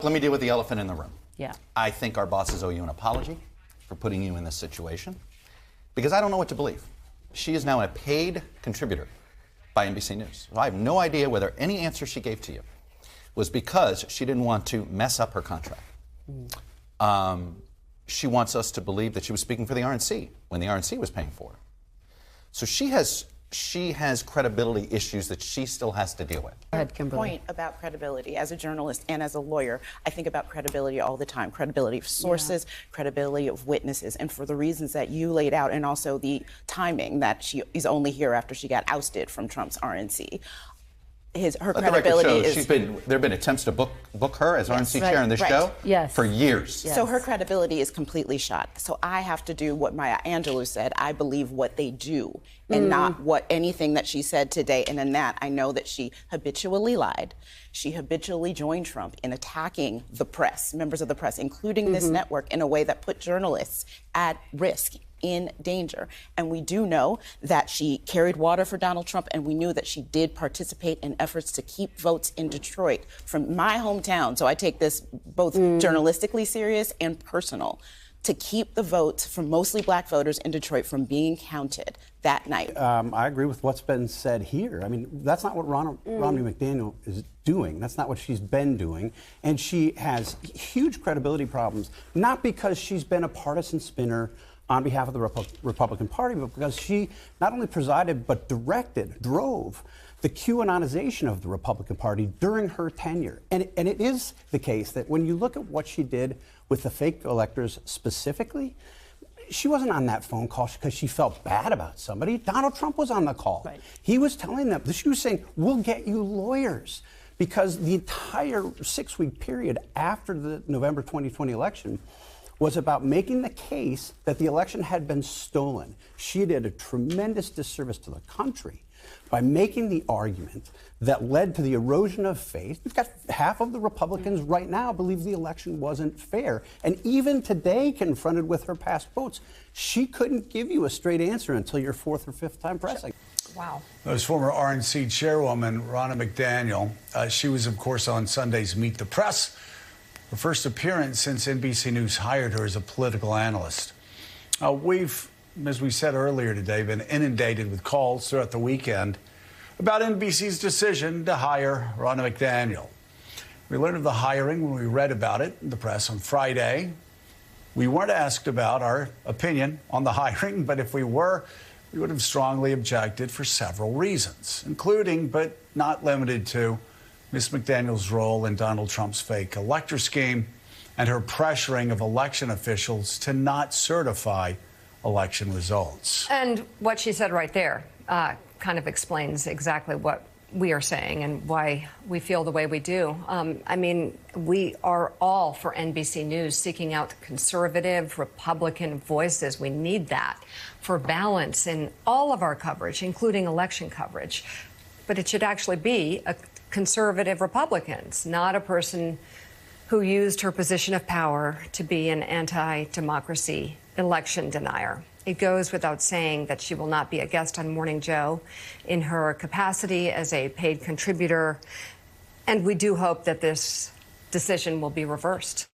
Let me deal with the elephant in the room. Yeah. I think our bosses owe you an apology for putting you in this situation, because I don't know what to believe. She is now a paid contributor by NBC News. So I have no idea whether any answer she gave to you was because she didn't want to mess up her contract. She wants us to believe that she was speaking for the RNC when the RNC was paying for her. So she has credibility issues that she still has to deal with. Go ahead, Kimberly. Point about credibility. As a journalist and as a lawyer, I think about credibility all the time. Credibility of sources, credibility of witnesses, and for the reasons that you laid out, and also the timing that she is only here after she got ousted from Trump's RNC. Her credibility is. There have been attempts to book her as RNC chair in this show for years. Yes. So her credibility is completely shot. So I have to do what Maya Angelou said. I believe what they do and not what anything that she said today. And in that, I know that she habitually lied. She habitually joined Trump in attacking the press, members of the press, including this network, in a way that put journalists at risk, in danger. And we do know that she carried water for Donald Trump, and we knew that she did participate in efforts to keep votes in Detroit, from my hometown. So I take this both journalistically serious and personal, to keep the votes from mostly black voters in Detroit from being counted that night. I agree with what's been said here. I mean, that's not what Ronna McDaniel is doing. That's not what she's been doing. And she has huge credibility problems, not because she's been a partisan spinner on behalf of the Republican Party, but because she not only presided but drove the QAnonization of the Republican Party during her tenure. And it is the case that when you look at what she did with the fake electors specifically, she wasn't on that phone call because she felt bad about somebody. Donald Trump was on the call. Right. He was telling them, she was saying, we'll get you lawyers. Because the entire 6-week period after the November 2020 election was about making the case that the election had been stolen. She did a tremendous disservice to the country by making the argument that led to the erosion of faith. We've got half of the Republicans right now believe the election wasn't fair. And even today, confronted with her past votes, she couldn't give you a straight answer until your fourth or fifth time pressing. Wow. That was former RNC chairwoman Ronna McDaniel. She was, of course, on Sunday's Meet the Press, her first appearance since NBC News hired her as a political analyst. We've, as we said earlier today, been inundated with calls throughout the weekend about NBC's decision to hire Ronna McDaniel. We learned of the hiring when we read about it in the press on Friday. We weren't asked about our opinion on the hiring, but if we were, we would have strongly objected for several reasons, including, but not limited to, Ms. McDaniel's role in Donald Trump's fake elector scheme and her pressuring of election officials to not certify election results. And what she said right there kind of explains exactly what we are saying and why we feel the way we do. I mean, we are all for NBC News seeking out conservative Republican voices. We need that for balance in all of our coverage, including election coverage. But it should actually be a conservative Republicans, not a person who used her position of power to be an anti-democracy election denier. It goes without saying that she will not be a guest on Morning Joe in her capacity as a paid contributor, and we do hope that this decision will be reversed.